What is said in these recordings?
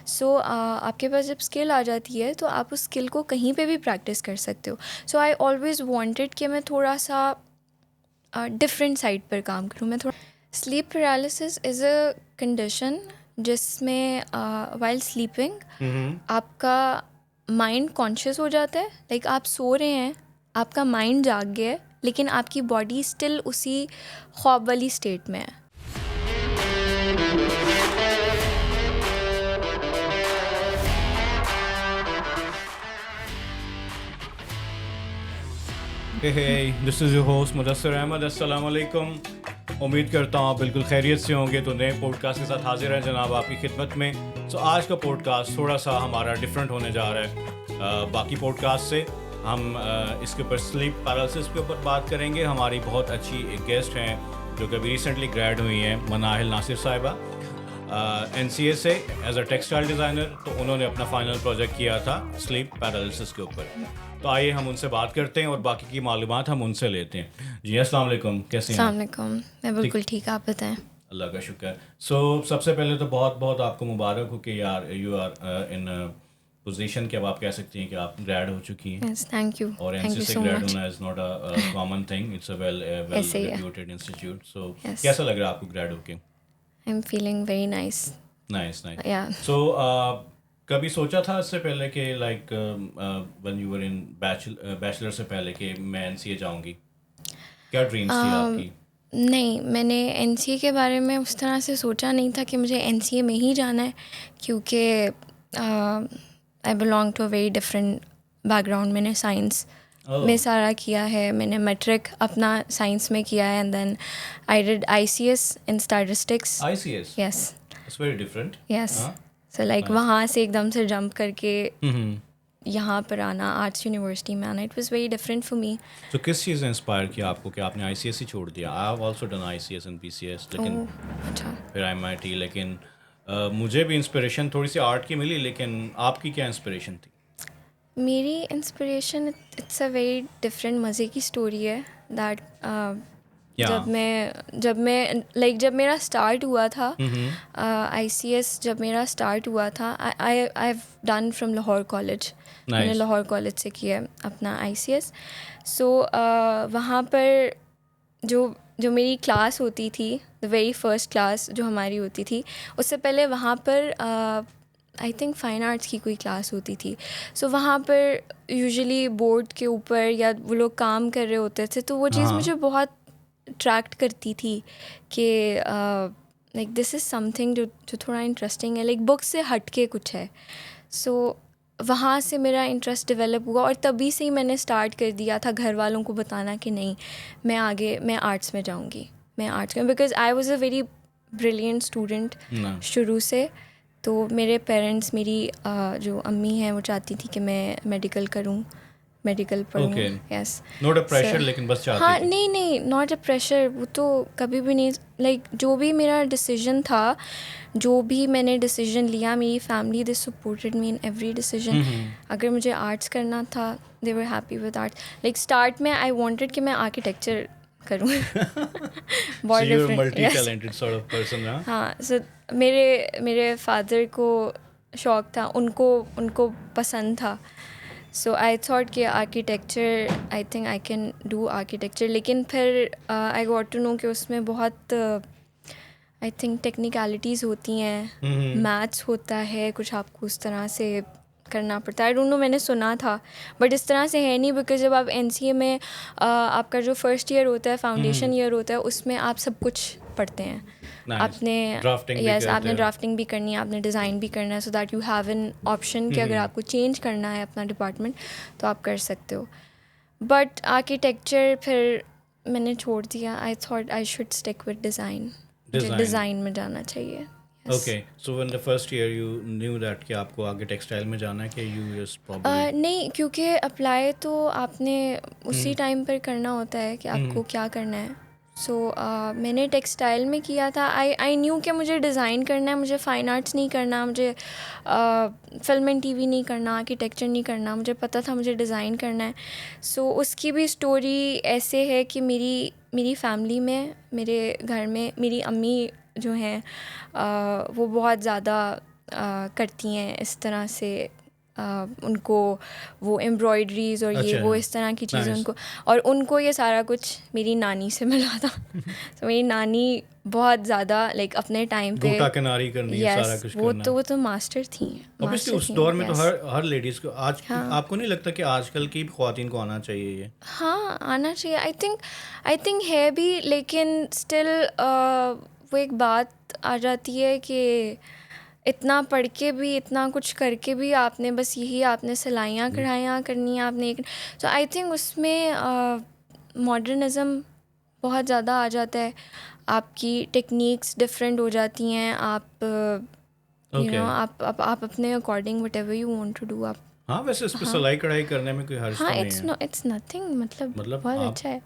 सो आपके पास जब स्किल आ जाती है तो आप उस स्किल को कहीं पे भी प्रैक्टिस कर सकते हो. सो आई ऑलवेज़ वांटेड कि मैं थोड़ा सा डिफरेंट साइड पर काम करूँ. मैं थोड़ा sleep paralysis is a condition जिसमें वाइल स्लीपिंग आपका माइंड कॉन्शियस हो जाता है. लाइक आप सो रहे हैं, आपका माइंड जाग गया है, लेकिन आपकी बॉडी स्टिल उसी ख्वाब वाली स्टेट में है. Hey, this is your host Mudassir Ahmad. अस्सलाम वालेकुम. उम्मीद करता हूँ आप बिल्कुल खैरियत से होंगे. तो नए पॉडकास्ट के साथ हाजिर हैं जनाब आपकी खिदमत में. तो आज का पॉडकास्ट थोड़ा सा हमारा डिफरेंट होने जा रहा है बाकी पॉडकास्ट से. हम इसके ऊपर स्लीप पैरालिसिस के ऊपर बात करेंगे. हमारी बहुत अच्छी एक गेस्ट हैं जो कि अभी रिसेंटली ग्रेड हुई हैं, मनाहिल नासिर साहिबा, NCA से एज अ टेक्सटाइल डिज़ाइनर. तो उन्होंने अपना फाइनल प्रोजेक्ट किया था स्लीप पैरालिसिस के ऊपर. तो आइए हम उनसे बात करते हैं और बाकी की मालूमात हम उनसे लेते हैं. जी अस्सलाम वालेकुम, कैसे हैं? अस्सलाम वालेकुम. मैं बिल्कुल ठीक, आप बताएं. अल्लाह का शुक्र. सो सबसे पहले तो बहुत बहुत आपको मुबारक हो कि यार यू आर इन पोजीशन कि अब आप कह सकती हैं कि आप ग्रेड हो चुकी हैं. Yes, thank you. और थैंक यू NCA से सो ग्रेड मच. होना is not a common thing. It's a well ऐसे ही है. Reputed institute. So Yes. कैसा लग रहा है आपको ग्रेड होके? I am feeling very nice. Nice nice. Yeah so कभी सोचा था इससे पहले कि like when you were in bachelor से पहले कि मैं NCA जाऊंगी? क्या ड्रीम्स थी आपकी? नहीं, मैंने NCA के बारे में उस तरह से सोचा नहीं था कि मुझे NCA में ही जाना है, क्योंकि I belong to a very different background. मैंने साइंस में सारा किया है. मैंने मैट्रिक अपना साइंस में किया है, and then I did ICS in statistics. ICS? Yes. It's very different. Yes. हाँ? So like Nice. वहाँ से एकदम से जंप करके हम्म. यहाँ पर आना, आर्ट्स यूनिवर्सिटी में आना, it was very different for me. तो किस चीज़ ने इंस्पायर किया आपको कि आपने ICS ही छोड़ दिया? I have also done ICS and PCS, लेकिन अच्छा. फिर MIT. लेकिन मुझे भी इंस्पिरेशन थोड़ी सी आर्ट की मिली, लेकिन आपकी क्या इंस्पिरेशन थी? मेरी inspiration, it's a very different मज़े की स्टोरी है. दैट या जब मैं मेरा स्टार्ट हुआ था, ICS जब मेरा स्टार्ट हुआ था, I have done from Lahore college. मैंने लाहौर कॉलेज से किया है अपना ICS. सो वहाँ पर जो मेरी क्लास होती थी, द वेरी फर्स्ट क्लास जो हमारी होती थी, उससे पहले वहाँ पर आई थिंक फ़ाइन आर्ट्स की कोई क्लास होती थी. सो वहाँ पर यूजुअली बोर्ड के ऊपर या वो लोग काम कर रहे होते थे, तो वो चीज़ मुझे बहुत अट्रैक्ट करती थी कि लाइक दिस इज़ समथिंग जो थोड़ा इंटरेस्टिंग है, लाइक बुक से हट के कुछ है. सो वहाँ से मेरा इंटरेस्ट डेवलप हुआ और तभी से ही मैंने स्टार्ट कर दिया था घर वालों को बताना कि नहीं, मैं आर्ट्स में जाऊँगी, मैं आर्ट्स में, because I was a very brilliant student शुरू से. तो मेरे पेरेंट्स, मेरी जो अम्मी हैं, वो चाहती थी कि मैं मेडिकल पढ़ूँ. यस. नॉट अ प्रेशर, लेकिन बस चाहती हाँ, थी. नहीं, नॉट अ प्रेशर. वो तो कभी भी नहीं. लाइक जो भी मेरा डिसीजन था, जो भी मैंने डिसीजन लिया, मेरी family they supported me in every decision. अगर मुझे आर्ट्स करना था, they were happy with arts. Like start में आई वांटेड कि मैं आर्किटेक्चर करूँ. बहुत different. Multi talented sort of person. हाँ. सो मेरे फादर को शौक था, उनको पसंद था. सो आई थॉट कि architecture, I think I can do architecture. लेकिन फिर आई गॉट टू नो कि उसमें बहुत आई थिंक टेक्निकलिटीज़ होती हैं, मैथ्स होता है कुछ, आपको उस तरह से करना पड़ता है. आई डोंट नो, मैंने सुना था, बट इस तरह से है नहीं. बिकॉज जब आप NCA में आपका जो फर्स्ट ईयर होता है, फाउंडेशन ईयर होता है, उसमें आप सब कुछ पढ़ते हैं. आपने आपने ड्राफ्टिंग भी करनी है, आपने डिज़ाइन भी करना है, so that you have an option कि अगर आपको चेंज करना है अपना डिपार्टमेंट तो आप कर सकते हो. बट आर्किटेक्चर फिर मैंने छोड़ दिया. I thought I should stick with design में जाना चाहिए. Okay. So when the first year you knew that कि आपको आगे टेक्सटाइल में जाना है कि यू जस्ट प्रॉब्ली नहीं, क्योंकि अप्लाई तो आपने उसी टाइम पर करना होता है कि आपको क्या करना है. सो मैंने टेक्सटाइल में किया था. आई न्यू कि मुझे डिज़ाइन करना है, मुझे फ़ाइन आर्ट्स नहीं करना, मुझे फिल्म एंड TV नहीं करना, आर्किटेक्चर नहीं करना. मुझे पता था मुझे डिज़ाइन करना है. सो उसकी भी स्टोरी ऐसे है कि मेरी फैमिली में, मेरे घर में मेरी अम्मी जो हैं, वो बहुत ज़्यादा करती हैं इस तरह से, उनको वो एम्ब्रॉयडरीज और ये वो इस तरह की चीज़ें उनको, और उनको ये सारा कुछ मेरी नानी से मिला था। तो मेरी नानी बहुत ज़्यादा लाइक अपने टाइम पे गोटा किनारी करनी है, सारा कुछ करना। वो तो मास्टर थी। ऑब्वियसली उस दौर में तो हर लेडीज़ को आज आपको नहीं लगता कि आजकल की ख्वातीन को आना चाहिए ये? हाँ, आना चाहिए। आई थिंक है भी, लेकिन स्टिल वो एक बात आ जाती है कि इतना पढ़ के भी, इतना कुछ करके भी आपने बस यही, आपने सिलाइयाँ कढ़ाइयाँ करनी है, आपने एक, तो आई थिंक उसमें मॉडर्निज़म बहुत ज़्यादा आ जाता है, आपकी टेक्निक्स डिफरेंट हो जाती हैं, आप यू नो आप अपने according whatever you want to do आप। हाँ, वैसे इस पे सिलाई कढ़ाई करने में कोई हर्ज तो नहीं है। इट्स नथिंग, मतलब बहुत अच्छा है,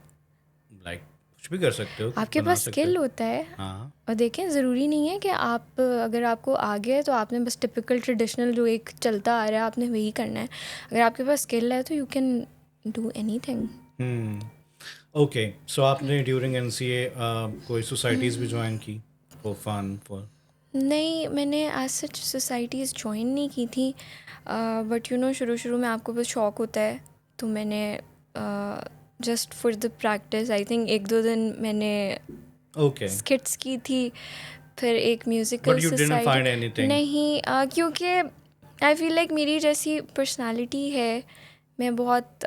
लाइक कुछ भी कर सकते हो, आपके पास स्किल होता है। हाँ। और देखें, ज़रूरी नहीं है कि आप, अगर आपको आ गया है तो आपने बस टिपिकल ट्रेडिशनल जो एक चलता आ रहा है आपने वही करना है। अगर आपके पास स्किल है तो you can do anything. Okay, so आपने ड्यूरिंग एनसीए कोई सोसाइटीज़ भी ज्वाइन की फॉर फन फॉर? नहीं, मैंने एज सच सोसाइटीज़ ज्वाइन नहीं की थी, बट यू नो शुरू में आपको बस शौक़ होता है, तो मैंने just for the practice I think 1-2 दिन मैंने स्किट्स की थी, फिर एक म्यूज़िकल सोसाइटी नहीं, क्योंकि आई फील लाइक मेरी जैसी पर्सनालिटी है, मैं बहुत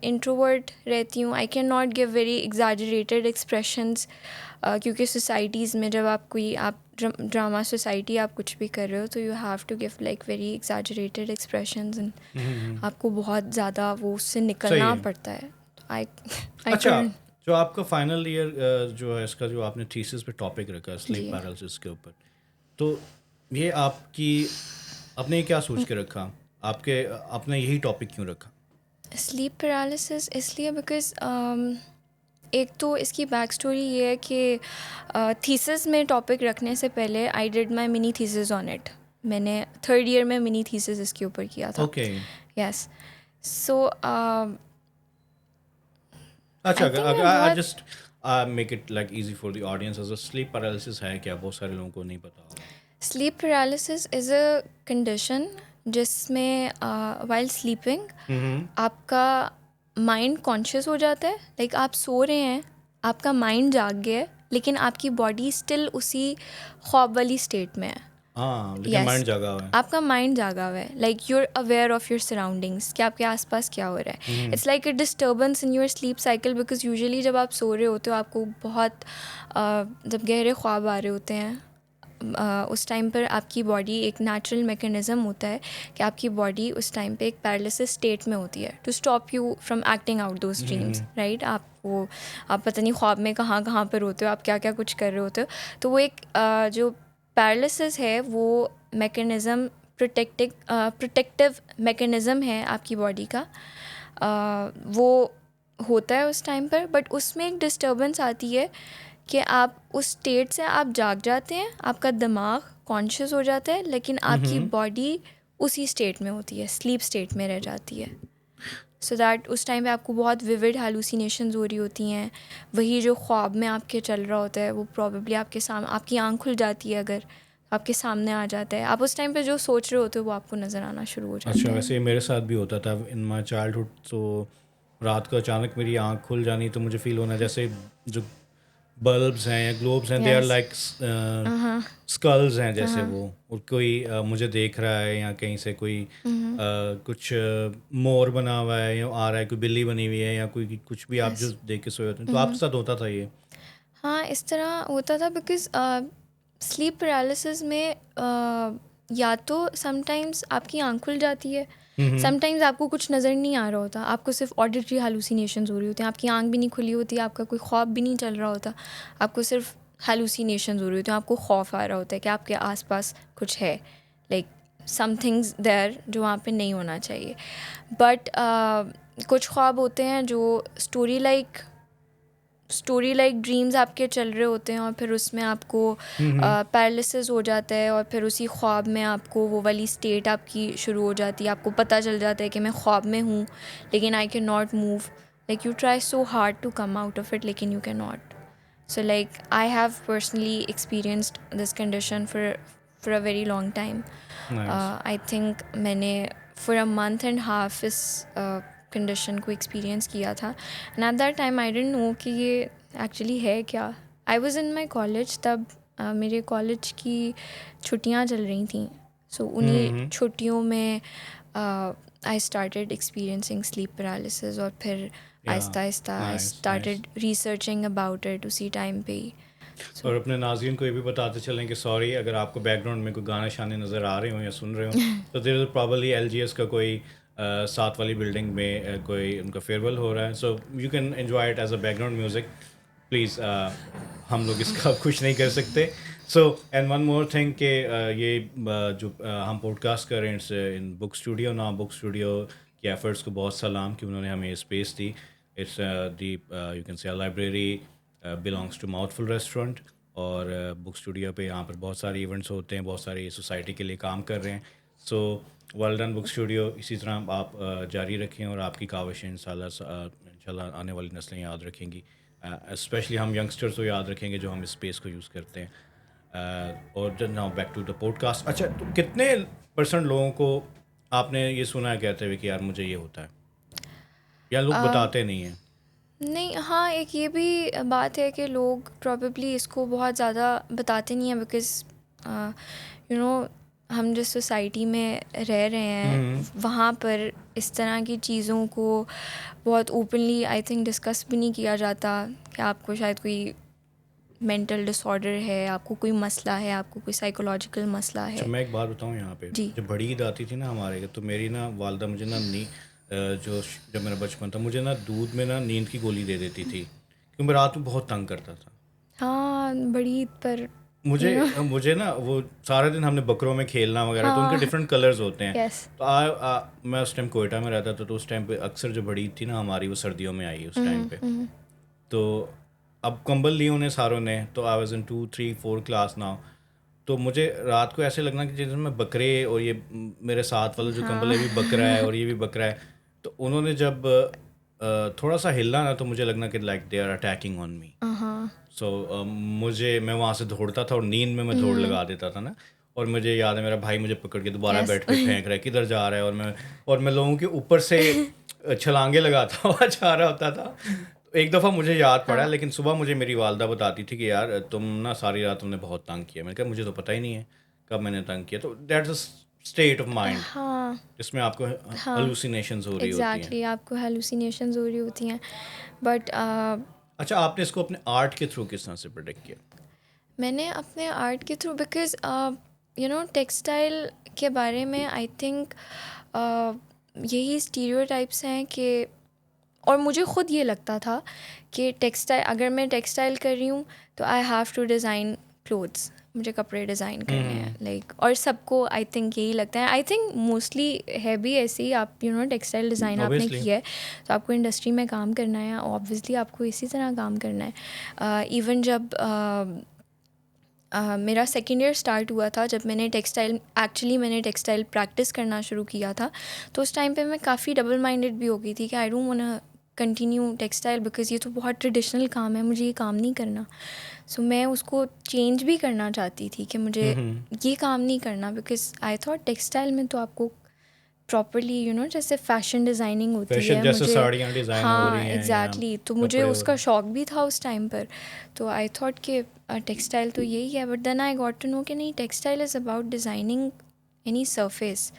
इंट्रोवर्ट रहती हूँ, आई can not give very exaggerated expressions, क्योंकि सोसाइटीज़ में जब आप ड्रामा सोसाइटी आप कुछ भी कर रहे हो तो you have to give like very exaggerated expressions, and आपको बहुत ज़्यादा वो उससे निकलना पड़ता है। अच्छा, जो आपका फाइनल ईयर जो है इसका, जो आपने थीसिस पे टॉपिक रखा स्लीप पैरालिसिस के ऊपर, तो ये आपने क्या सोच के रखा, आपने यही टॉपिक क्यों रखा? स्लीप पैरालिसिस इसलिए बिकॉज एक तो इसकी बैक स्टोरी ये है कि थीसिस में टॉपिक रखने से पहले I did my mini thesis on it. मैंने 3rd ईयर में मिनी थीसिस इसके ऊपर किया था। यस, सो अच्छा, अगर just make it like easy for the audience, as sleep paralysis है क्या, बहुत सारे लोगों को नहीं पता होगा। Sleep paralysis is a condition जिसमें वाइल स्लीपिंग आपका माइंड कॉन्शियस हो जाता है, लाइक आप सो रहे हैं, आपका माइंड जाग गया है, लेकिन आपकी बॉडी स्टिल उसी ख्वाब वाली स्टेट में है। लेकिन माइंड जागा हुआ है, आपका माइंड जागा हुआ है, like you are aware of your surroundings, कि आपके आसपास क्या हो रहा है। It's like a disturbance in your sleep cycle, because usually जब आप सो रहे होते हो आपको बहुत जब गहरे ख्वाब आ रहे होते हैं, उस टाइम पर आपकी बॉडी, एक नेचुरल मैकेनिज़्म होता है कि आपकी बॉडी उस टाइम पे एक पैरालिसिस स्टेट में होती है, to stop you from acting out those dreams, right. आप पता नहीं ख्वाब में कहाँ पर होते हो, आप क्या कुछ कर रहे होते हो, तो वो एक जो पैरालिसिस है वो मैकेनिज़्म प्रोटेक्टिव मैकेनिज़्म है आपकी बॉडी का, वो होता है उस टाइम पर। बट उसमें एक डिस्टर्बेंस आती है कि आप उस स्टेट से आप जाग जाते हैं, आपका दिमाग कॉन्शियस हो जाता है, लेकिन आपकी बॉडी उसी स्टेट में होती है, स्लीप स्टेट में रह जाती है। सो दैट उस टाइम पे आपको बहुत विविड हैलुसिनेशंस हो रही होती हैं, वही जो ख्वाब में आपके चल रहा होता है वो प्रॉबेबली आपके सामने, आपकी आँख खुल जाती है अगर, आपके सामने आ जाता है, आप उस टाइम पे जो सोच रहे होते हो वो आपको नज़र आना शुरू हो जाता है। अच्छा, वैसे मेरे साथ भी होता था इन माई चाइल्डहुड, तो रात को अचानक मेरी आँख खुल जानी तो मुझे फील होना जैसे जो बल्ब्स हैं या ग्लोब्स हैं, दे आर लाइक स्कल्स हैं जैसे वो, और कोई मुझे देख रहा है, या कहीं से कोई कुछ मोर बना हुआ है या आ रहा है, कोई बिल्ली बनी हुई है, या कोई कुछ भी आप जो देख के सोए होते हैं। तो आपके साथ होता था ये? हाँ, इस तरह होता था, बिकॉज स्लीप पैरालिसिस में या तो समटाइम्स आपकी आँख खुल जाती है, समटाइम्स आपको कुछ नज़र नहीं आ रहा होता, आपको सिर्फ ऑडिटरी हैलुसिनेशंस हो रही होती हैं, आपकी आँख भी नहीं खुली होती, आपका कोई ख्वाब भी नहीं चल रहा होता, आपको सिर्फ हैलुसिनेशंस हो रही होती हैं, आपको खौफ आ रहा होता है कि आपके आसपास कुछ है, लाइक समथिंग्स देयर जो वहाँ पे नहीं होना चाहिए। बट कुछ ख्वाब होते हैं जो स्टोरी लाइक ड्रीम्स आपके चल रहे होते हैं, और फिर उसमें आपको पैरालिसिस हो जाता है, और फिर उसी ख्वाब में आपको वो वाली स्टेट आपकी शुरू हो जाती है, आपको पता चल जाता है कि मैं ख्वाब में हूँ लेकिन I can not move, like you try so hard to come out of it लेकिन you can not. So like I have personally experienced this condition for a very long time. I think मैंने for a month and half इस condition को experience किया था. And at that time I didn't know कि ये actually है क्या. I was in my college तब. मेरे कॉलेज की छुट्टियां चल रही थी. सो उन्हीं छुट्टियों में I started experiencing sleep paralysis. और फिर Aahista Aahista I started researching about it उसी टाइम पे ही. और अपने नाज़रीन को ये भी बताते चलें कि सॉरी अगर आपको बैकग्राउंड में कोई गाने शाने नज़र आ रहे हो या सुन रहे हो तो देयर इज़ प्रॉब्ली LGS का कोई साथ वाली बिल्डिंग में कोई उनका फेयरवेल हो रहा है. So you can enjoy it as a background music please. हम लोग इसका कुछ नहीं कर सकते. So and one more thing कि ये जो हम पॉडकास्ट कर रहे हैं इट्स इन बुक स्टूडियो ना. बुक स्टूडियो के एफर्ट्स को बहुत सलाम कि उन्होंने हमें स्पेस दी. It's the you can say library belongs to Mouthful restaurant. और बुक स्टूडियो पे यहाँ पर बहुत सारे इवेंट्स होते हैं, बहुत सारी सोसाइटी के लिए काम कर रहे हैं. So well done book studio. इसी तरह आप जारी रखें और आपकी काविशें इंशाल्लाह आने वाली नस्लें याद रखेंगी. स्पेशली हम यंगस्टर्स को याद रखेंगे जो हम इस स्पेस को यूज़ करते हैं. और now back to the podcast. अच्छा, तो कितने % लोगों को आपने ये सुना है कहते हुए कि यार मुझे ये होता है, या लोग बताते नहीं हैं? नहीं, हाँ, एक ये भी बात है कि लोग प्रॉबेबली इसको बहुत ज़्यादा बताते नहीं हैं बिकॉज़ यू नो हम जिस सोसाइटी में रह रहे हैं वहाँ पर इस तरह की चीज़ों को बहुत ओपनली आई थिंक डिस्कस भी नहीं किया जाता कि आपको शायद कोई मेंटल डिसऑर्डर है, आपको कोई मसला है, आपको कोई साइकोलॉजिकल मसला है. अच्छा, मैं एक बात बताऊँ यहाँ पे. जब बड़ी ईद आती थी ना हमारे, तो मेरी ना वालदा मुझे ना जब मेरा बचपन था मुझे ना दूध में ना नींद की गोली दे देती थी क्योंकि मैं रात में बहुत तंग करता था. हाँ, बड़ी ईद पर मुझे ना वो सारा दिन हमने बकरों में खेलना वगैरह. तो उनके डिफरेंट कलर्स होते हैं. तो मैं उस टाइम कोयटा में रहता था. तो उस टाइम पे अक्सर जो बड़ी ईद थी ना हमारी वो सर्दियों में आई उस टाइम पे. तो अब कंबल लिए उन्हें सारों ने. तो आई वाज इन 2, 3, 4 क्लास नाउ. तो मुझे रात को ऐसे लगना कि जैसे मैं बकरे और ये मेरे साथ वाला जो कंबल है भी बकरा है और ये भी बकरा है. तो उन्होंने जब थोड़ा सा हिलना ना तो मुझे लगना कि like they are attacking on me. So मैं वहाँ से दौड़ता था और नींद में मैं दौड़ लगा देता था ना. और मुझे याद है मेरा भाई मुझे पकड़ के दोबारा बेड पे फेंक रहा है, किधर जा रहा है. और मैं लोगों के ऊपर से छलांगे लगाता हुआ जा रहा होता था. एक दफ़ा मुझे याद पड़ा. लेकिन सुबह मुझे मेरी वालदा बताती थी कि यार तुम ना सारी रात तुमने बहुत तंग किया. मैंने कहा मुझे तो पता ही नहीं है कब मैंने तंग किया. तो that's a state of mind. हाँ, इसमें आपको हेलुसिनेशंस हो रही होती हैं. एग्जैक्टली, आपको हेलुसिनेशंस हो रही होती हैं. बट अच्छा, आपने इसको अपने आर्ट के थ्रू किस तरह से प्रोटेक्ट किया? मैंने अपने आर्ट के through because you know textile के बारे में आई थिंक यही स्टीरियोटाइप्स हैं कि, और मुझे ख़ुद ये लगता था कि टेक्सटाइल, अगर मैं टेक्सटाइल कर रही हूँ तो I have to design clothes, मुझे कपड़े डिज़ाइन करने हैं लाइक. और सबको आई थिंक यही लगता है. आई थिंक मोस्टली है भी ऐसे ही. आप यू नो टेक्सटाइल डिज़ाइन आपने किया है तो आपको इंडस्ट्री में काम करना है, ऑब्वियसली आपको इसी तरह काम करना है. इवन जब मेरा सेकेंड ईयर स्टार्ट हुआ था, जब मैंने टेक्सटाइल प्रैक्टिस करना शुरू किया था, तो उस टाइम पे मैं काफ़ी डबल माइंडेड भी हो गई थी कि I don't want continue textile because ये तो बहुत ट्रेडिशनल काम है, मुझे ये काम नहीं करना. सो मैं उसको चेंज भी करना चाहती थी कि मुझे ये काम नहीं करना बिकॉज़ आई थॉट टेक्सटाइल में तो आपको प्रॉपरली यू नो जैसे फैशन डिज़ाइनिंग होती है, जैसे साड़ियाँ डिज़ाइन हो रही हैं. एग्जैक्टली. तो मुझे उसका शौक भी था उस टाइम पर. तो आई थॉट कि टेक्सटाइल तो यही है. But then I got to know कि नहीं, textile is about designing any surface.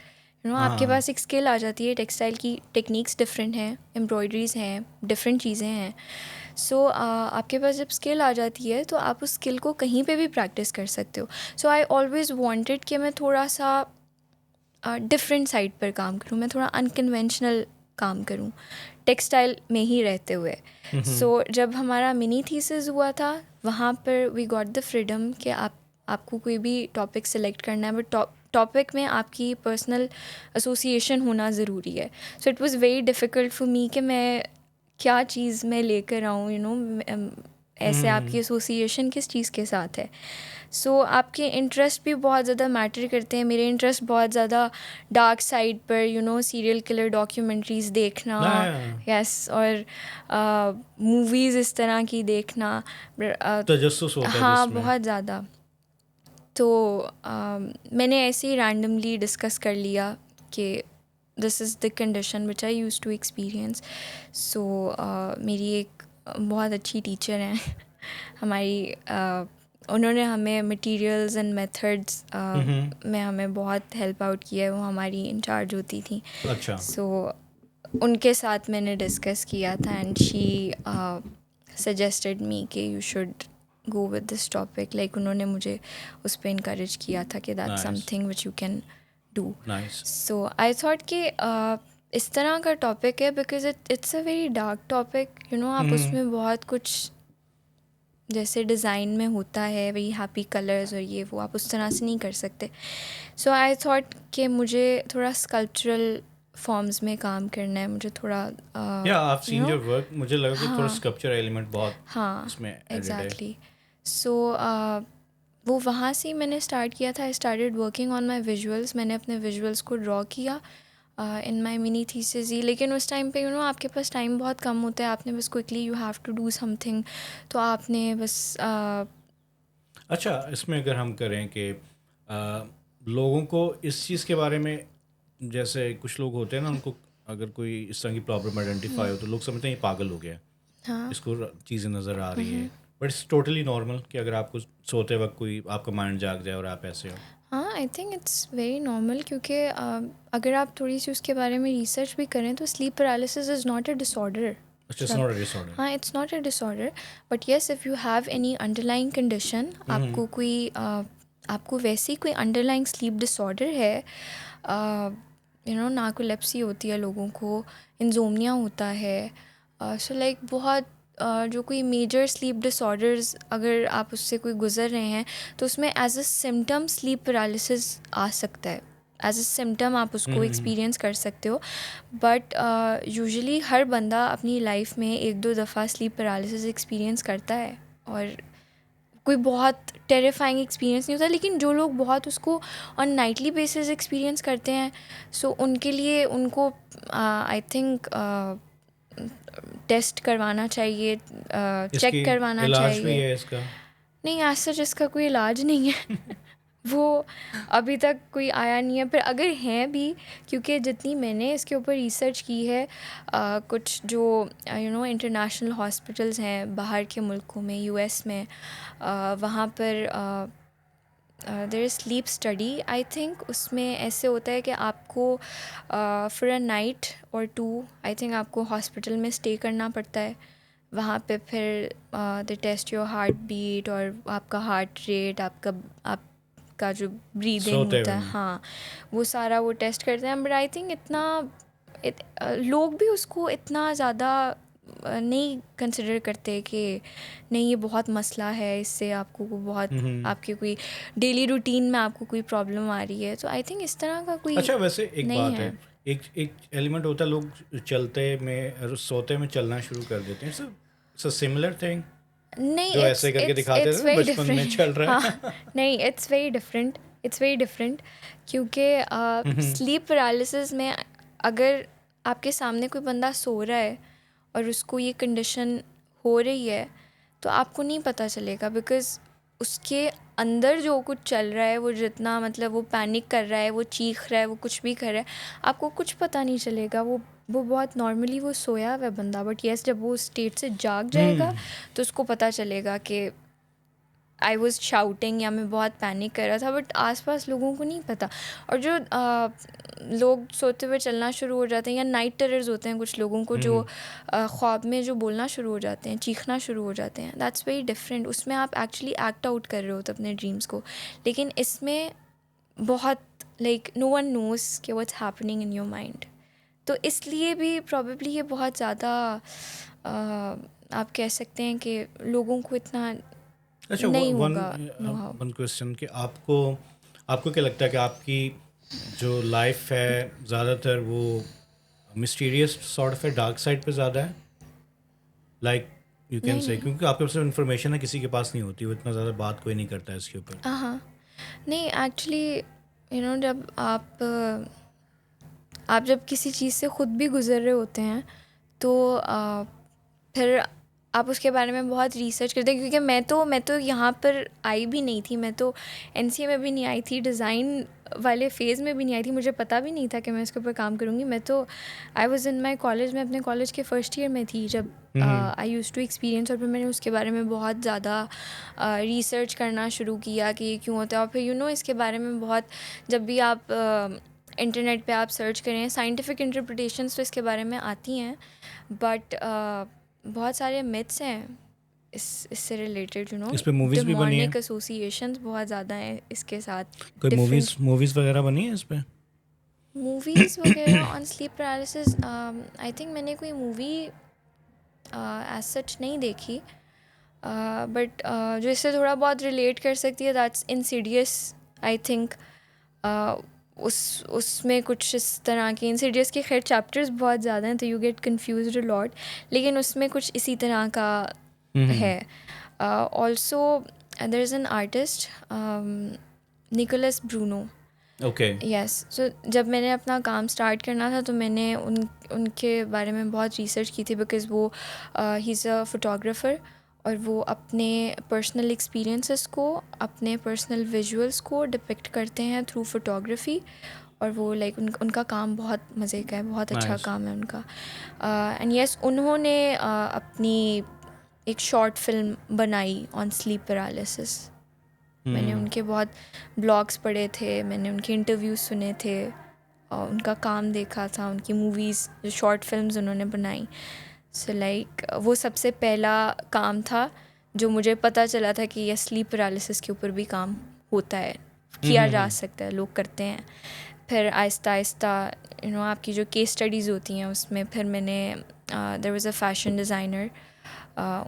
You know आपके पास एक स्किल आ जाती है. टेक्सटाइल की टेक्निक्स डिफरेंट हैं, एम्ब्रॉयडरीज़ हैं, डिफरेंट चीज़ें हैं. सो आपके पास जब स्किल आ जाती है तो आप उस स्किल को कहीं पे भी प्रैक्टिस कर सकते हो. सो आई ऑलवेज़ वांटेड कि मैं थोड़ा सा डिफरेंट साइड पर काम करूँ, मैं थोड़ा अनकन्वेंशनल काम करूँ टेक्सटाइल में ही रहते हुए. सो जब हमारा मिनी थीसिस हुआ था वहाँ पर वी गॉट द फ्रीडम कि आपको कोई भी टॉपिक सेलेक्ट करना है, बट टॉपिक में आपकी पर्सनल एसोसिएशन होना ज़रूरी है. So it was very difficult for me कि मैं क्या चीज़ मैं लेकर आऊँ, यू नो ऐसे आपकी एसोसिएशन किस चीज़ के साथ है. सो आपके इंटरेस्ट भी बहुत ज़्यादा मैटर करते हैं. मेरे इंटरेस्ट बहुत ज़्यादा डार्क साइड पर, you know serial killer documentaries देखना, यस, और मूवीज़ इस तरह की देखना, तजस्सुस होता है हाँ, जिसमें. बहुत ज़्यादा. तो मैंने ऐसे ही रैंडमली डिस्कस कर लिया कि this is the condition which I use to experience. So मेरी एक बहुत अच्छी टीचर हैं हमारी, उन्होंने हमें मटेरियल्स एंड मेथड्स में हमें बहुत हेल्प आउट किया है. वो हमारी इंचार्ज होती थी. अच्छा. सो उनके साथ मैंने डिस्कस किया था एंड शी सजेस्टेड मी कि you should go with this topic. Like उन्होंने मुझे उस पर इंकरेज किया था कि that's something which you can do. So I thought कि इस तरह का टॉपिक है because it's a very dark topic, you know. आप उसमें बहुत कुछ जैसे डिज़ाइन में होता है वेरी हैप्पी कलर्स और ये वो, आप उस तरह से नहीं कर सकते. सो आई थॉट कि मुझे थोड़ा स्कल्पचरल फॉर्म्स में काम करना है. मुझे थोड़ा I've seen your work. मुझे लगा कि थोड़ा स्कल्पचर एलिमेंट बहुत इसमें एग्जैक्टली. सो वो वहाँ से ही मैंने स्टार्ट किया था. I started working on my visuals. मैंने अपने विजुअल्स को ड्रॉ किया इन माई मिनी थीसिस ही. लेकिन उस टाइम पे यू नो आपके पास टाइम बहुत कम होता है. आपने बस quickly you have to do something, तो आपने बस अच्छा, इसमें अगर हम करें कि लोगों को इस चीज़ के बारे में, जैसे कुछ लोग होते हैं ना, उनको अगर कोई इस तरह की प्रॉब्लम आइडेंटिफाई हो तो लोग समझते हैं ये पागल हो गया, इसको चीज़ें नज़र आ रही है, बट इट्स टोटली नॉर्मल कि अगर आपको सोते वक्त कोई आपका माइंड जाग जाए और आप ऐसे हो. हाँ, I think it's very normal क्योंकि अगर आप थोड़ी सी उसके बारे में रिसर्च भी करें तो sleep paralysis is not a disorder. हाँ, it's not a disorder, but yes if you have any underlying condition, आपको कोई आपको वैसी कोई अंडरलाइंग स्लीप डिसऑर्डर है, यू नो नार्कोलेप्सी होती है लोगों को, इंसोम्निया होता है, सो लाइक बहुत जो कोई मेजर स्लीप डिसऑर्डर्स अगर आप उससे कोई गुज़र रहे हैं तो उसमें as a symptom sleep paralysis आ सकता है. एज अ सिम्टम आप उसको एक्सपीरियंस कर सकते हो. बट यूजुअली हर बंदा अपनी लाइफ में 1-2 दफ़ा स्लीप पैरालिसिस एक्सपीरियंस करता है और कोई बहुत टेरिफाइंग एक्सपीरियंस नहीं होता. लेकिन जो लोग बहुत उसको ऑन नाइटली बेसिस एक्सपीरियंस करते हैं, सो उनके लिए उनको आई थिंक टेस्ट करवाना चाहिए, चेक करवाना इलाज चाहिए. भी है इसका? नहीं, आज सच इसका कोई इलाज नहीं है वो अभी तक कोई आया नहीं है. पर अगर हैं भी, क्योंकि जितनी मैंने इसके ऊपर रिसर्च की है, कुछ जो यू नो इंटरनेशनल हॉस्पिटल्स हैं बाहर के मुल्कों में, यूएस में, वहाँ पर there is sleep study. I think उसमें ऐसे होता है कि आपको फॉर अ नाइट और 2 आई थिंक आपको हॉस्पिटल में स्टे करना पड़ता है. वहाँ पे फिर दे टेस्ट योर हार्ट बीट और आपका हार्ट रेट, आपका जो ब्रीदिंग होता है, हाँ, वो सारा वो टेस्ट करते हैं. बट आई थिंक लोग भी उसको इतना ज़्यादा नहीं कंसिडर करते कि नहीं ये बहुत मसला है, इससे आपको बहुत आपके कोई डेली रूटीन में आपको कोई प्रॉब्लम आ रही है. तो आई थिंक इस तरह का कोई. अच्छा, वैसे एक बात है, एक एलिमेंट होता है, लोग चलते में सोते में चलना शुरू कर देते हैं. It's a similar thing. नहीं, जो ऐसे करके दिखाते थे ना बचपन में चल रहा है. हाँ, नहीं, इट्स वेरी डिफरेंट क्योंकि स्लीप पैरालिसिस में अगर आपके सामने कोई बंदा सो रहा है और उसको ये कंडीशन हो रही है तो आपको नहीं पता चलेगा, बिकॉज़ उसके अंदर जो कुछ चल रहा है, वो जितना मतलब वो पैनिक कर रहा है, वो चीख रहा है, वो कुछ भी कर रहा है, आपको कुछ पता नहीं चलेगा. वो बहुत नॉर्मली वो सोया हुआ है बंदा, बट येस जब वो स्टेट से जाग जाएगा तो उसको पता चलेगा कि आई वॉज शाउटिंग या मैं बहुत पैनिक कर रहा था. बट आसपास लोगों को नहीं पता. और जो लोग सोते हुए चलना शुरू हो जाते हैं, या नाइट टेरर्स होते हैं कुछ लोगों को जो ख्वाब में जो बोलना शुरू हो जाते हैं, चीखना शुरू हो जाते हैं, दैट्स वेरी डिफरेंट. उसमें आप एक्चुअली एक्ट आउट कर रहे होते अपने ड्रीम्स को. लेकिन इसमें बहुत लाइक नो वन नोज़ कि what's happening in your mind. तो इसलिए भी प्रॉबेबली ये बहुत ज़्यादा आप कह सकते हैं कि लोगों को इतना नहीं होगा. वन क्वेश्चन कि आपको क्या लगता है कि आपकी जो लाइफ है ज़्यादातर वो मिस्टीरियस सॉर्ट ऑफ है, डार्क साइड पे ज़्यादा है, लाइक यू कैन से, क्योंकि आपके पास इन्फॉर्मेशन है किसी के पास नहीं होती, वो इतना ज़्यादा बात कोई नहीं करता है इसके ऊपर. हाँ, नहीं, एक्चुअली यू नो जब आप जब किसी चीज़ से ख़ुद भी गुज़र रहे होते हैं तो फिर आप उसके बारे में बहुत रिसर्च करते हैं, क्योंकि मैं तो यहाँ पर आई भी नहीं थी, मैं तो NCA में भी नहीं आई थी, डिज़ाइन वाले फेज़ में भी नहीं आई थी, मुझे पता भी नहीं था कि मैं इसके ऊपर काम करूँगी. मैं तो आई वाज इन माय कॉलेज, मैं अपने कॉलेज के फ़र्स्ट ईयर में थी जब आई यूज्ड टू एक्सपीरियंस, और फिर मैंने उसके बारे में बहुत ज़्यादा रिसर्च करना शुरू किया कि ये क्यों होता है. और फिर इसके बारे में बहुत, जब भी आप इंटरनेट पे आप सर्च करें, साइंटिफिक इंटरप्रिटेशंस तो इसके बारे में आती हैं, बट बहुत सारे मिथ्स हैं इससे रिलेटेड. इस पे मूवीज भी बनी हैं, एसोसिएशंस बहुत ज़्यादा हैं इसके साथ. कोई मूवीज वगैरह बनी है इस पे? मूवीज़ वगैरह on sleep paralysis I think मैंने कोई मूवी एज सच नहीं देखी, बट जो इससे थोड़ा बहुत रिलेट कर सकती है, दैट्स इंसिडियस. आई थिंक उसमें कुछ इस तरह के, इंसिडियस के खैर चैप्टर्स बहुत ज़्यादा हैं तो you get confused a lot, लेकिन उसमें कुछ इसी तरह का है. Also there is an artist Nicolas Bruno. Okay, yes. So जब मैंने अपना काम स्टार्ट करना था तो मैंने उनके बारे में बहुत रिसर्च की थी, बिकॉज़ वो ही इज़ अ फोटोग्राफ़र, और वो अपने पर्सनल एक्सपीरियंसेस को, अपने पर्सनल विजुअल्स को डिपिक्ट करते हैं थ्रू फोटोग्राफी. और वो लाइक उनका काम बहुत मज़े का है, बहुत अच्छा काम है उनका. एंड यस, उन्होंने अपनी एक शॉर्ट फिल्म बनाई ऑन स्लीप पैरालिसिस. मैंने उनके बहुत ब्लॉग्स पढ़े थे, मैंने उनके इंटरव्यूज़ सुने थे, और उनका काम देखा था, उनकी मूवीज़, जो शॉर्ट फिल्म्स उन्होंने बनाई. सो लाइक वो सबसे पहला काम था जो मुझे पता चला था कि ये स्लीप पैरालिसिस के ऊपर भी काम होता है, किया जा सकता है, लोग करते हैं. फिर आहिस्ता आहिस्ता आपकी जो केस स्टडीज़ होती हैं उसमें फिर मैंने there was a fashion designer,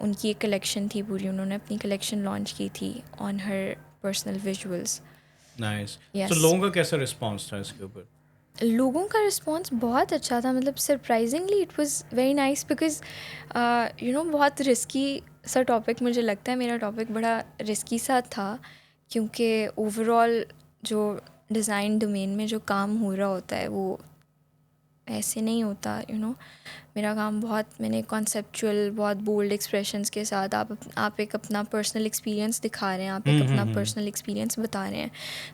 उनकी एक कलेक्शन थी पूरी, उन्होंने अपनी कलेक्शन लॉन्च की थी on her personal visuals. Nice. तो लोगों का कैसा रिस्पांस था इसके ऊपर? लोगों का रिस्पांस बहुत अच्छा था, मतलब surprisingly it was very nice, because बहुत रिस्की सा टॉपिक मुझे लगता है, मेरा टॉपिक बड़ा रिस्की सा था, क्योंकि ओवरऑल जो डिज़ाइन डोमेन में जो काम हो रहा होता है वो ऐसे नहीं होता. मेरा काम बहुत, मैंने कॉन्सेप्चुअल बहुत बोल्ड एक्सप्रेशंस के साथ आप एक अपना पर्सनल एक्सपीरियंस दिखा रहे हैं, आप एक अपना पर्सनल एक्सपीरियंस बता रहे हैं,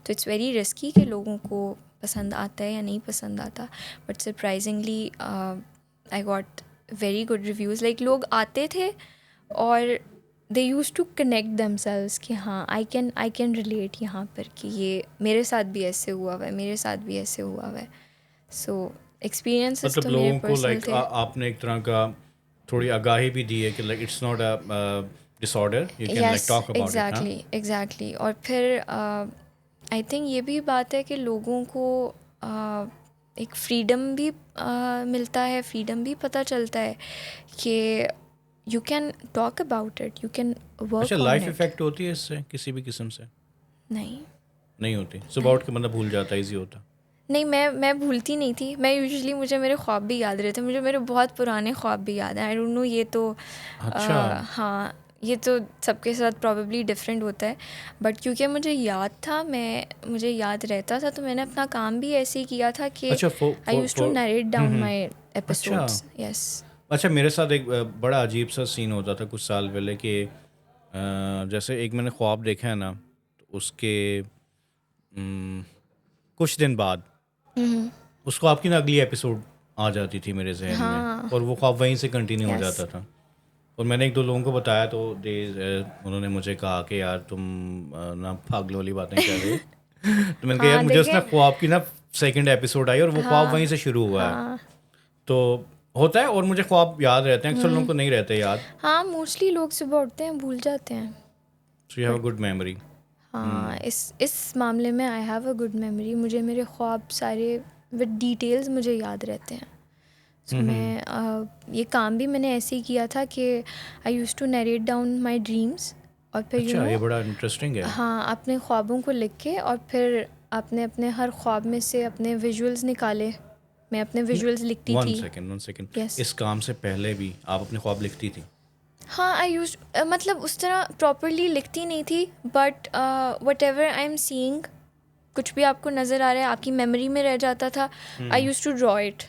तो इट्स वेरी रिस्की कि लोगों को पसंद आता है या नहीं पसंद आता. But surprisingly I got very good reviews. Like लोग आते थे और दे यूज़ टू कनेक्ट देमसेल्व्स कि हाँ आई कैन रिलेट यहाँ पर, कि ये मेरे साथ भी ऐसे हुआ हुआ है, मेरे साथ भी ऐसे हुआ हुआ है. सो एक्सपीरियंसेस तो मेरे पर्सनल थे. आपने एक तरह का थोड़ी आगाही भी दी है कि like it's not a disorder, you can like talk about it. Exactly. और फिर आई थिंक ये भी बात है कि लोगों को एक फ्रीडम भी मिलता है, फ्रीडम भी पता चलता है कि you can talk about it, you can work. अच्छा, लाइफ इफेक्ट होती है इससे किसी भी किस्म से? नहीं होती. सुबह उठ के बंदा भूल जाता है, ईजी होता? नहीं, मैं भूलती नहीं थी. मैं यूजुअली, मुझे मेरे ख्वाब भी याद रहते, मुझे मेरे बहुत पुराने ख्वाब भी याद हैं. आई डोंट नो, ये तो अच्छा. हाँ, ये तो सबके साथ प्रॉबेबली डिफरेंट होता है, बट क्योंकि मुझे याद था, मुझे याद रहता था, तो मैंने अपना काम भी ऐसे ही किया था कि I used to narrate down my episodes. Yes. अच्छा, मेरे साथ एक बड़ा अजीब सा सीन होता था कुछ साल पहले कि जैसे एक मैंने ख्वाब देखा है ना, तो उसके कुछ दिन बाद उसको आपकी ना अगली एपिसोड आ जाती थी मेरे जहन में, और वो ख्वाब वहीं से कंटिन्यू हो जाता था. और मैंने एक दो लोगों को बताया तो उन्होंने मुझे कहा कि यार तुम ना पागल वाली बातें कर रहे हो. तो मैंने कहा यार मुझे उसने ख्वाब की ना सेकंड एपिसोड आई और वो ख्वाब वहीं से शुरू हुआ है. तो होता है, और मुझे ख्वाब याद रहते हैं, अक्सर लोगों को नहीं रहते याद. हाँ, मोस्टली लोग सुबह उठते हैं भूल जाते हैं. So you have a good memory. हाँ, इस मामले में I have a good memory. मुझे मेरे ख्वाब सारे विद डिटेल्स मुझे याद रहते हैं. So, मैं ये काम भी मैंने ऐसे ही किया था कि I used to narrate down my dreams, और फिर अच्छा, ये बड़ा इंटरेस्टिंग है. हाँ, अपने ख्वाबों को लिख के, और फिर आपने अपने हर ख्वाब में से अपने विजुअल्स निकाले. मैं अपने विजुअल्स लिखती थी. One second. इस काम से पहले भी आप अपने ख्वाब लिखती थी? हाँ, आई यूज मतलब उस तरह प्रॉपरली लिखती नहीं थी, but what ever I am seeing, कुछ भी आपको नज़र आ रहा है, आपकी मेमोरी में रह जाता था. आई यूज टू ड्रॉ इट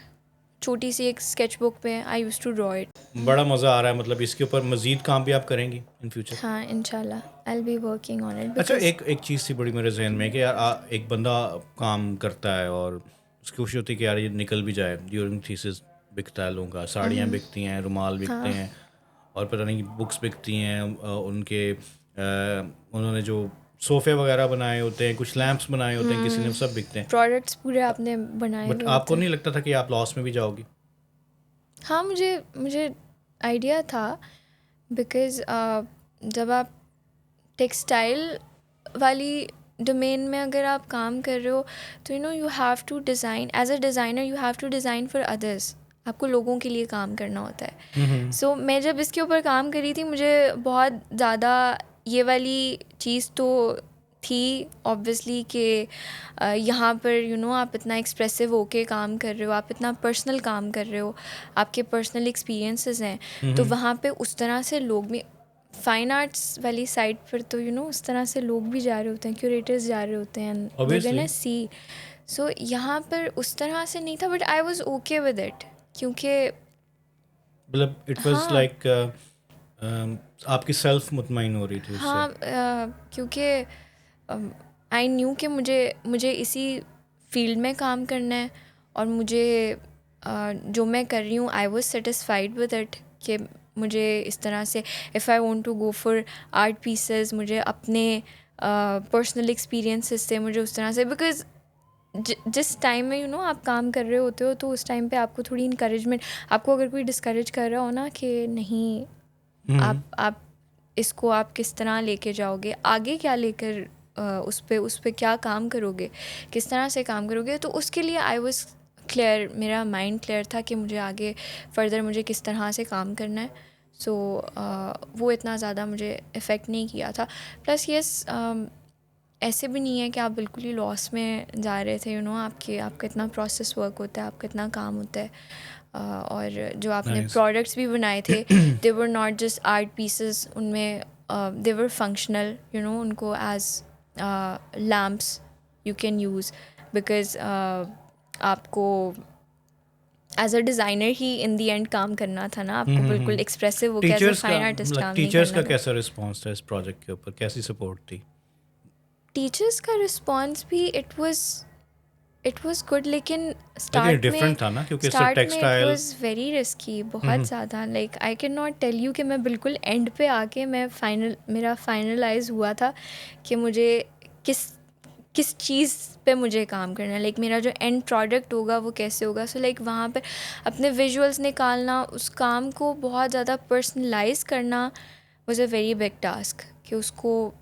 छोटी सी एक स्केच बुक पे आई यूज टू ड्रॉ इट. बड़ा मज़ा आ रहा है. मतलब इसके ऊपर मज़ीद काम भी आप करेंगी इन फ्यूचर? हाँ इंशाल्लाह I will be working on it. अच्छा, एक चीज़ थी बड़ी मेरे जहन में कि यार एक बंदा काम करता है और उसकी खुशी होती है कि यार ये निकल भी जाए. ड्यूरिंग थीसिस बिकता है लोगों का, साड़ियाँ बिकती हैं, रुमाल बिकते हैं और पता नहीं बुक्स बिकती हैं. उनके उन्होंने जो सोफ़े वगैरह बनाए होते हैं, कुछ लैंप्स बनाए होते हैं, किसी ने, सब बिकते हैं. प्रोडक्ट्स पूरे आपने बनाए बट हुए आपको होते नहीं लगता था कि आप लॉस में भी जाओगी? हाँ मुझे आइडिया था बिकॉज़ जब आप टेक्सटाइल वाली डोमेन में अगर आप काम कर रहे हो तो you have to design as a designer, you have to design for others. आपको लोगों के लिए काम करना होता है. सो मैं जब इसके ऊपर काम कर रही थी मुझे बहुत ज़्यादा ये वाली चीज़ तो थी ऑब्वियसली कि यहाँ पर आप इतना एक्सप्रेसिव होके काम कर रहे हो, आप इतना पर्सनल काम कर रहे हो, आपके पर्सनल एक्सपीरियंसेस हैं, तो वहाँ पे उस तरह से लोग भी फाइन आर्ट्स वाली साइड पर तो उस तरह से लोग भी जा रहे होते हैं, क्यूरेटर्स जा रहे होते हैं, दे गोना सी. सो यहाँ पर उस तरह से नहीं था but I was okay with it क्योंकि मतलब इट वाज लाइक आपकी सेल्फ मुतमईन हो रही थी उससे. हाँ क्योंकि आई न्यू कि मुझे इसी फील्ड में काम करना है और मुझे जो मैं कर रही हूँ I was satisfied with it कि मुझे इस तरह से if I want to go for art pieces मुझे अपने पर्सनल एक्सपीरियंसेस से मुझे उस तरह से बिकॉज़ जिस टाइम में आप काम कर रहे होते हो तो उस टाइम पे आपको थोड़ी इंकरेजमेंट, आपको अगर कोई डिस्करेज कर रहा हो ना कि नहीं आप इसको आप किस तरह लेके जाओगे आगे, क्या लेकर उस पे क्या काम करोगे, किस तरह से काम करोगे, तो उसके लिए आई वाज क्लियर, मेरा माइंड क्लियर था कि मुझे आगे फर्दर मुझे किस तरह से काम करना है. सो वो इतना ज़्यादा मुझे इफ़ेक्ट नहीं किया था. प्लस यस ऐसे भी नहीं है कि आप बिल्कुल ही लॉस में जा रहे थे. आपका इतना प्रोसेस वर्क होता है, आपका इतना काम होता है. और जो आपने प्रोडक्ट्स भी बनाए थे they were not just art pieces, उनमें दे वर फंक्शनल, उनको as lamps you can use because आपको एज अ डिज़ाइनर ही इन दी एंड काम करना था ना, आपको बिल्कुल एक्सप्रेसिव होकर एज अ फाइन आर्टिस्ट काम नहीं करना. टीचर्स का कैसा रिस्पॉन्स था इस प्रोजेक्ट के ऊपर, कैसी सपोर्ट थी? टीचर्स का रिस्पॉन्स भी इट वाज गुड, लेकिन स्टार्ट में था ना क्योंकि textile it was very risky, बहुत ज़्यादा. Like I can not tell you कि मैं बिल्कुल एंड पे आके मेरा फाइनलाइज हुआ था कि मुझे किस चीज़ पे मुझे काम करना है, लाइक मेरा जो एंड प्रोडक्ट होगा वो कैसे होगा. सो लाइक वहाँ पर अपने विजुअल्स निकालना, उस काम को बहुत ज़्यादा पर्सनलाइज करना was a very big task कि उसको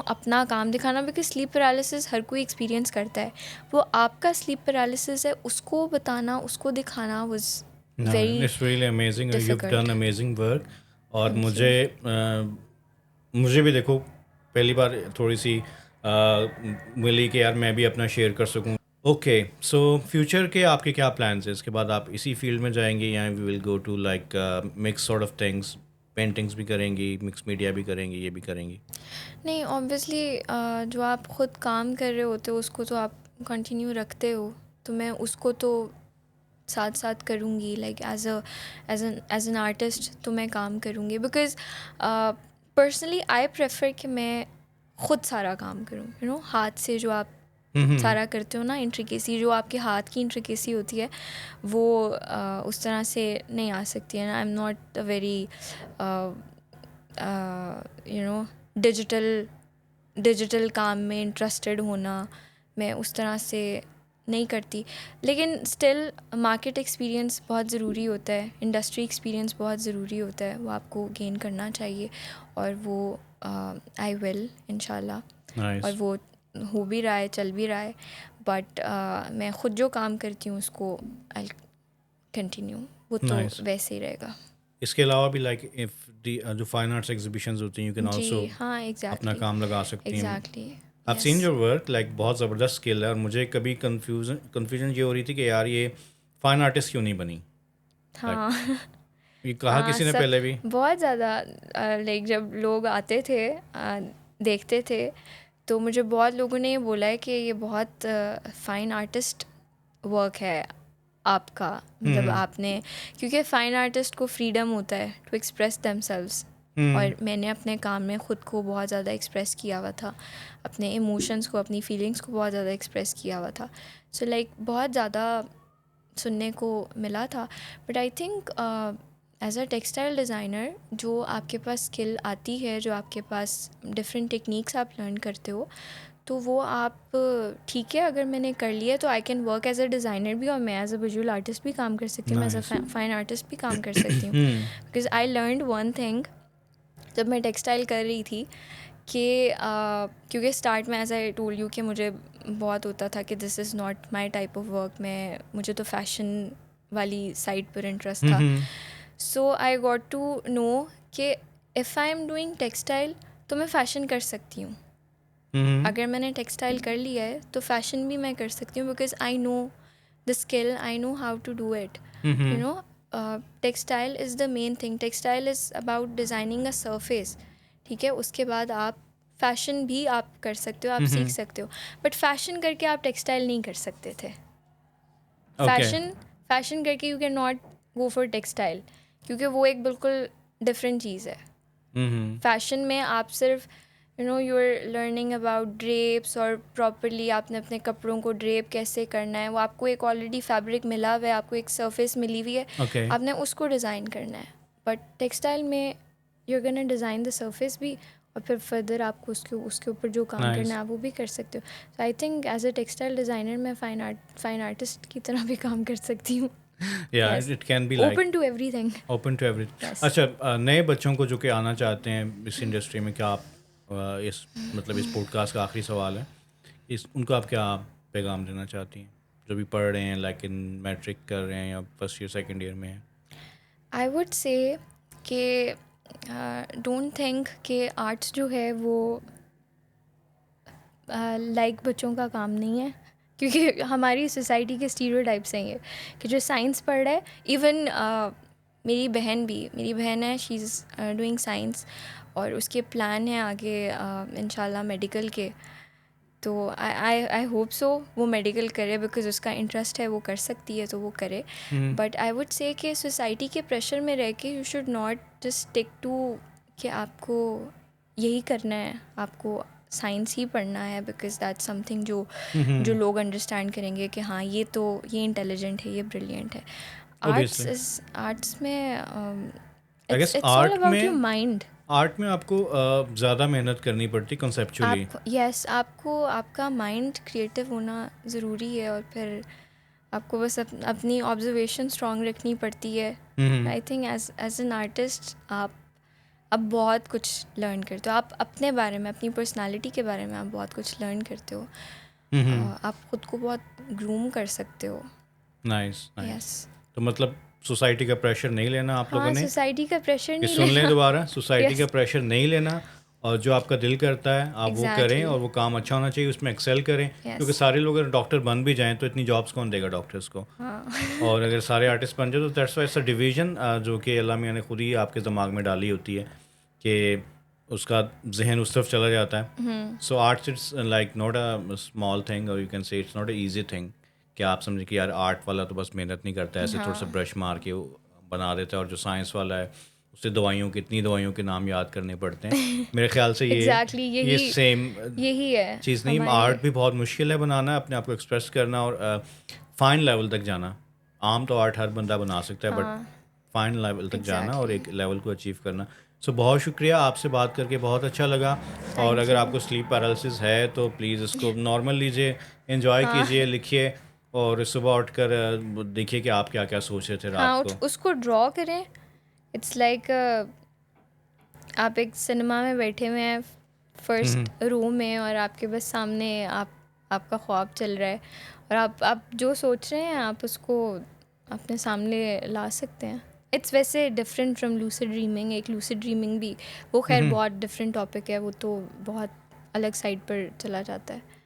अपना काम दिखाना. बिकॉज स्लीप पैरालिसिस हर कोई एक्सपीरियंस करता है, वो आपका स्लीप पैरालिसिस है, उसको बताना, उसको दिखाना was very it's really amazing, you have done amazing work. और मुझे भी देखो पहली बार थोड़ी सी मिली कि यार मैं भी अपना शेयर कर सकूं. ओके, सो फ्यूचर के आपके क्या प्लान्स हैं? इसके बाद आप इसी फील्ड में जाएंगे या we will go to like mix sort of things, paintings भी करेंगी, मिक्स मीडिया भी करेंगी, ये भी करेंगी? नहीं ऑब्वियसली जो आप ख़ुद काम कर रहे होते हो उसको तो आप कंटिन्यू रखते हो, तो मैं उसको तो साथ साथ करूँगी. लाइक एज एन आर्टिस्ट तो मैं काम करूँगी बिकॉज़ पर्सनली आई प्रेफर कि मैं ख़ुद सारा काम करूँ. हाथ से जो आप सारा करते हो ना, इंट्रिकेसी जो आपके हाथ की इंट्रिकेसी होती है वो उस तरह से नहीं आ सकती है. I am not a very digital काम में इंटरेस्टेड होना, मैं उस तरह से नहीं करती. लेकिन स्टिल मार्केट एक्सपीरियंस बहुत ज़रूरी होता है, इंडस्ट्री एक्सपीरियंस बहुत ज़रूरी होता है, वो आपको गेन करना चाहिए और वो आई विल इंशाल्लाह. और वो हो भी रहा है, चल भी रहा है. बट मैं ख़ुद जो काम करती हूँ उसको आई कंटिन्यू, वो तो वैसे ही रहेगा. इसके अलावा भी लाइक इफ जो फाइन आर्ट्स एग्जीबिशंस होती हैं यू कैन आल्सो अपना काम लगा सकती हैं. Exactly, I have seen your work, like बहुत ज़बरदस्त स्किल है. और मुझे कभी कन्फ्यूजन ये हो रही थी कि यार ये फाइन आर्टिस्ट क्यों नहीं बनी. हाँ ये कहा किसी ने पहले भी बहुत ज़्यादा. लाइक जब लोग आते थे देखते थे तो मुझे बहुत लोगों ने ये बोला है कि ये बहुत फाइन आर्टिस्ट वर्क है. आपका, मतलब आपने, क्योंकि फ़ाइन आर्टिस्ट को फ्रीडम होता है टू एक्सप्रेस देमसेल्व्स, और मैंने अपने काम में ख़ुद को बहुत ज़्यादा एक्सप्रेस किया हुआ था, अपने इमोशंस को, अपनी फीलिंग्स को बहुत ज़्यादा एक्सप्रेस किया हुआ था. सो लाइक बहुत ज़्यादा सुनने को मिला था. But I think as a textile designer जो आपके पास स्किल आती है, जो आपके पास डिफरेंट टेक्निक्स आप लर्न करते हो, तो वो आप, ठीक है, अगर मैंने कर लिया तो I can work as a designer भी, और मैं एज अ विजुअल आर्टिस्ट भी काम कर सकती हूँ, मैं एज अ फाइन आर्टिस्ट भी काम कर सकती हूँ. Because I learned one thing जब मैं टेक्सटाइल कर रही थी कि क्योंकि स्टार्ट में एज आई टोल्ड यू कि मुझे बहुत होता था कि this is not my type of work, मुझे तो फैशन वाली साइड पर इंटरेस्ट था. सो आई गॉट टू नो कि if I am doing textile तो मैं फ़ैशन कर सकती हूँ. अगर मैंने टेक्सटाइल कर लिया है तो फैशन भी मैं कर सकती हूँ, because I know the skill, I know how to do it. You know, textile is the main thing. Textile is about designing a surface. ठीक है, उसके बाद आप फैशन भी आप कर सकते हो, आप सीख सकते हो, बट फैशन करके आप टेक्सटाइल नहीं कर सकते थे. फैशन करके you can not go for textile, क्योंकि वो एक बिल्कुल डिफरेंट चीज़ है. फैशन में आप सिर्फ you are learning about drapes, और प्रॉपरली आपने अपने कपड़ों को ड्रेप कैसे करना है, वो आपको एक ऑलरेडी फैब्रिक मिला हुआ है, आपको एक सरफेस मिली हुई है, आपने उसको डिज़ाइन करना है. बट टेक्सटाइल में you are gonna design the surface भी, और फिर फर्दर आपको उसके ऊपर जो काम करना है आप वो भी कर सकते हो. So I think as a textile designer मैं फाइन आर्टिस्ट की तरह भी काम कर सकती हूँ. It can be like open to everything. अच्छा, नए बच्चों को जो कि आना चाहते हैं इस इंडस्ट्री में, क्या आप इस पॉडकास्ट का आखिरी सवाल है, उनको आप क्या पैगाम देना चाहती हैं जो भी पढ़ रहे हैं, लाइक इन मैट्रिक कर रहे हैं या फर्स्ट ईयर सेकेंड ईयर में हैं? आई वुड से कि डोंट थिंक कि आर्ट्स जो है वो लाइक बच्चों का काम नहीं है, क्योंकि हमारी सोसाइटी के स्टीरियोटाइप्स हैं ये कि जो साइंस पढ़ रहा है. इवन मेरी बहन है, शी इज़ डूइंग साइंस, और उसके प्लान है आगे इंशाल्लाह मेडिकल के. तो आई होप सो वो मेडिकल करे, बिकॉज उसका इंटरेस्ट है, वो कर सकती है तो वो करे. बट आई वुड से कि सोसाइटी के प्रेशर में रह के you should not just stick to कि आपको यही करना है, आपको साइंस ही पढ़ना है, बिकॉज दैट्स समथिंग जो लोग अंडरस्टैंड करेंगे कि हाँ ये इंटेलिजेंट है, ये ब्रिलियंट है. आर्ट्स में it's all about your mind. Art में आपको ज़्यादा मेहनत करनी पड़ती कंसेप्चुअली. यस, आपको आपका माइंड क्रिएटिव होना ज़रूरी है, और फिर आपको बस अपनी ऑब्जर्वेशन स्ट्रॉन्ग रखनी पड़ती है. I think as an artist आप अब बहुत कुछ लर्न करते हो, आप अपने बारे में, अपनी पर्सनालिटी के बारे में आप बहुत कुछ लर्न करते हो. आप खुद को बहुत ग्रूम कर सकते हो. नाइस. तो मतलब सोसाइटी का प्रेशर नहीं लेना आप लोगों ने. सोसाइटी का प्रेशर नहीं सुन लें दोबारा, सोसाइटी का प्रेशर नहीं लेना, और जो आपका दिल करता है आप वो करें, और वो काम अच्छा होना चाहिए, उसमें एक्सेल करें. क्योंकि सारे लोग अगर डॉक्टर बन भी जाएं तो इतनी जॉब्स कौन देगा डॉक्टर्स को. और अगर सारे आर्टिस्ट बन जाए तो दैट्स वाई ऐसा डिवीजन जो कि अल्लाह मियां ने खुद ही आपके दिमाग में डाली होती है कि उसका जहन उस तरफ चला जाता है. So arts it's like not a small thing, और you can say it's not a easy thing कि आप समझें कि यार आर्ट वाला तो बस मेहनत नहीं करता है, ऐसे थोड़ा सा ब्रश मार के बना देता है, और जो साइंस वाला है उससे इतनी दवाइयों के नाम याद करने पड़ते हैं. मेरे ख्याल से ये सेम यही है चीज़ नहीं. आर्ट भी बहुत मुश्किल है बनाना, अपने आप को एक्सप्रेस करना, और फाइन लेवल तक जाना. आम तो आर्ट हर बंदा बना सकता है, बट फाइन लेवल तक जाना और एक लेवल को अचीव करना. सो बहुत शुक्रिया, आपसे बात करके बहुत अच्छा लगा. और अगर आपको स्लीप पैरालिसिस है तो प्लीज़ इसको नॉर्मल लीजिए, एंजॉय कीजिए, लिखिए, और सुबह उठकर देखिए कि आप क्या क्या सोच रहे थे रात को. उसको ड्रॉ करें. इट्स लाइक आप एक सिनेमा में बैठे हुए हैं फर्स्ट रो में, और आपके बस सामने आपका ख्वाब चल रहा है, और आप जो सोच रहे हैं आप उसको अपने सामने ला सकते हैं. इट्स वैसे डिफरेंट फ्रॉम लूसिड ड्रीमिंग. एक लूसिड ड्रीमिंग भी वो खैर बहुत डिफरेंट टॉपिक है, वो तो बहुत अलग साइड पर चला जाता है.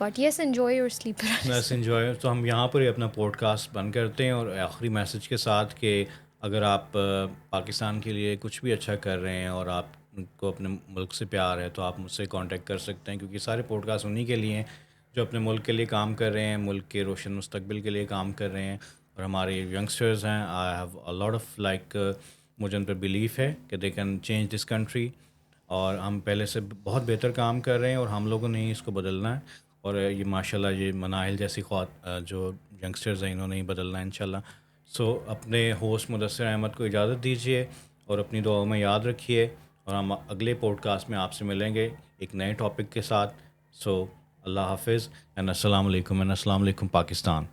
But yes, enjoy your sleep. बस एंजॉय. तो हम यहाँ पर ही अपना पॉडकास्ट बंद करते हैं, और आखिरी मैसेज के साथ कि अगर आप पाकिस्तान के लिए कुछ भी अच्छा कर रहे हैं और आपको अपने मुल्क से प्यार है तो आप मुझसे कांटेक्ट कर सकते हैं, क्योंकि सारे पॉडकास्ट उन्हीं के लिए हैं जो अपने मुल्क के लिए काम कर रहे हैं, मुल्क के रोशन मुस्तकबिल के लिए काम कर रहे हैं. और हमारे यंगस्टर्स हैं, I have a lot of like मुझे उन पर बिलीफ है कि they can change this country, और हम पहले से बहुत बेहतर काम कर रहे हैं और हम लोगों ने ही इसको बदलना है। और ये माशाल्लाह ये मनाहिल जैसी जो यंगस्टर्स हैं इन्होंने ही बदलना है इंशाल्लाह। सो अपने होस्ट मुदस्सिर अहमद को इजाज़त दीजिए और अपनी दुआओं में याद रखिए, और हम अगले पॉडकास्ट में आपसे मिलेंगे एक नए टॉपिक के साथ। सो अल्लाह हाफिज़ एंड अस्सलाम वालेकुम एंड अस्सलाम वालेकुम पाकिस्तान।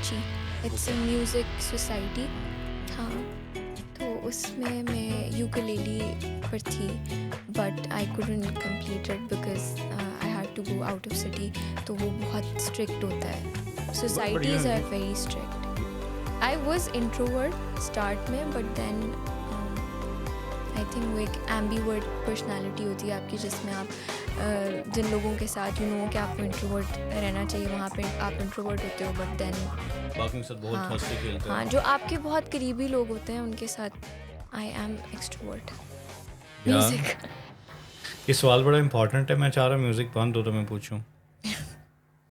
जी, इट्स अ म्यूज़िक सोसाइटी था, तो उसमें मैं यूकेलेली पर थी, but I couldn't complete it because I had to go out of city, तो वो बहुत स्ट्रिक्ट होता है, societies are very strict. I was introvert start में, बट देन आई थिंक वो एक एम्बीवर्ट पर्सनालिटी होती है आपकी, जिसमें आप जिन लोगों के साथ यू नो कि आपको इंट्रोवर्ट रहना चाहिए वहाँ पे आप इंट्रोवर्ट होते हो, बट देन बाकी सब बहुत हंसते खेलते हैं। हाँ, जो आपके बहुत करीबी लोग होते हैं उनके साथ आई एम एक्सट्रोवर्ट। म्यूज़िक ये सवाल बड़ा इंपॉर्टेंट है, मैं चाह रहा हूँ म्यूज़िक बंद हो तो मैं पूछूं।